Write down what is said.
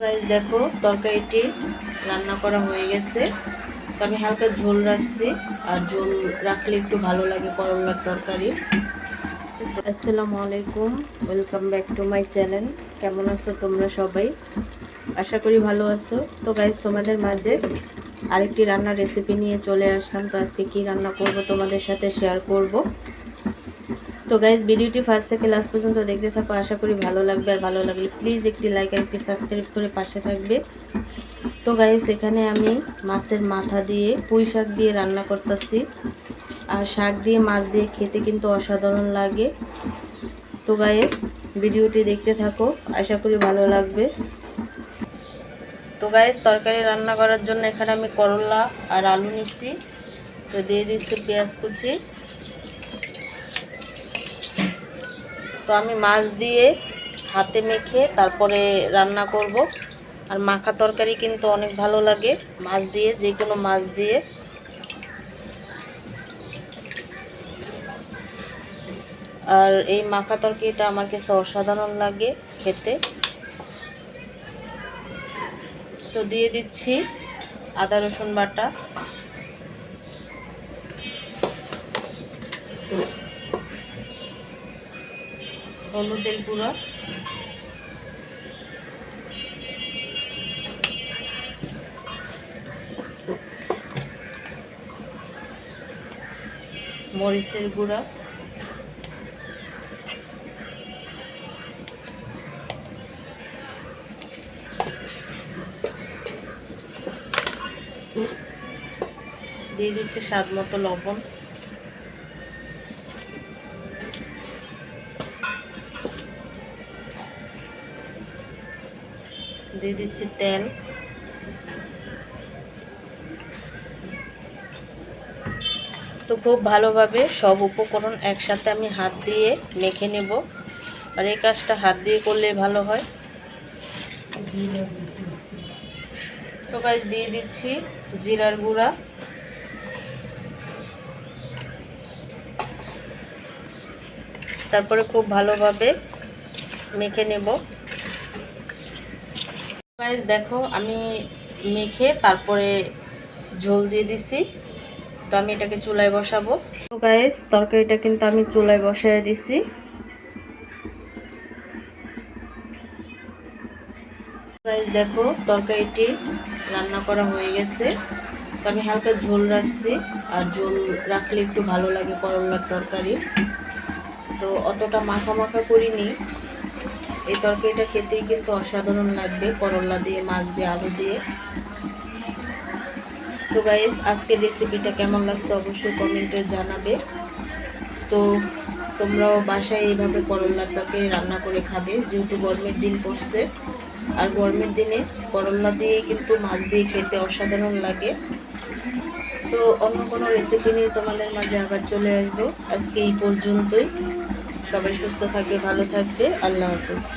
Guys দেখো তরকারিটি রান্না করা হয়ে গেছে। তো আমি হালকা ঝোল রাখছি, আর ঝোল রাখলে একটু ভালো লাগে করলার তরকারি। আসসালামু আলাইকুম, welcome back to my channel. কেমন আছো তোমরা সবাই? আশা করি ভালো আছো। তো গাইস তোমাদের মাঝে আরেকটি রান্নার রেসিপি নিয়ে চলে আসলাম। তো আজকে কি রান্না করব তোমাদের সাথে শেয়ার করব। তো গাইজ ভিডিওটি ফার্স্ট থেকে লাস্ট পর্যন্ত দেখতে থাকো, আশা করি ভালো লাগবে। আর ভালো লাগলে প্লিজ একটি লাইক আর একটি সাবস্ক্রাইব করে পাশে থাকবে। তো গাইজ এখানে আমি মাছের মাথা দিয়ে পুঁই শাক দিয়ে রান্না করতেছি। আর শাক দিয়ে মাছ দিয়ে খেতে কিন্তু অসাধারণ লাগে। তো গাইজ ভিডিওটি দেখতে থাকো, আশা করি ভালো লাগবে। তো গাইজ তরকারি রান্না করার জন্য এখানে আমি করলা আর আলু নিচ্ছি। তো দিয়ে দিচ্ছি পেঁয়াজ কুচি। তো আমি মাছ দিয়ে হাতে মেখে তারপরে রান্না করব। আর মাখা তরকারি কিন্তু অনেক ভালো লাগে মাছ দিয়ে, যে কোনো মাছ দিয়ে। আর এই মাখা তরকারিটা আমার কাছে অসাধারণ লাগে খেতে। তো দিয়ে দিচ্ছি আদা রসুন বাটা, হলুদের গুঁড়ো, মরিচের গুঁড়া, দিয়ে দিচ্ছি স্বাদ মতো লবণ, দিয়ে দিচ্ছি তেল। তো খুব ভালোভাবে সব উপকরণ একসাথে আমি হাত দিয়ে মেখে নেব। আর এই কাজটা হাত দিয়ে করলে ভালো হয়। তো গাইস দিয়ে দিচ্ছি জিরার গুঁড়া, তারপরে খুব ভালোভাবে মেখে নেব। গাইস দেখো আমি মেখে তারপরে ঝোল দিয়ে দিছি। তো আমি এটাকে চুলায় বসাবো। তো গাইস তরকারিটা কিন্তু আমি চুলায় বসায় দিছি। গাইস দেখো তরকারিটি রান্না করা হয়ে গেছে। তো আমি হালকা ঝোল রাখছি, আর ঝোল রাখলে একটু ভালো লাগে করলার তরকারি। তো অতটা মাখা মাখা করিনি। এই তরকারিটা খেতেই কিন্তু অসাধারণ লাগবে করলা দিয়ে, মাছ দিয়ে, আলু দিয়ে। তো গাইস আজকের রেসিপিটা কেমন লাগছে অবশ্যই কমেন্টে জানাবে। তো তোমরাও বাসায় এইভাবে করলার তরকারি রান্না করে খাবে, যেহেতু গরমের দিন পড়ছে। আর গরমের দিনে করলা দিয়ে কিন্তু মাছ দিয়ে খেতে অসাধারণ লাগে। তো অন্য কোনো রেসিপি নিয়ে তোমাদের মাঝে আবার চলে আসবো। আজকে এই পর্যন্তই। সবাই সুস্থ থাকবে, ভালো থাকবে। আল্লাহ হাফেজ।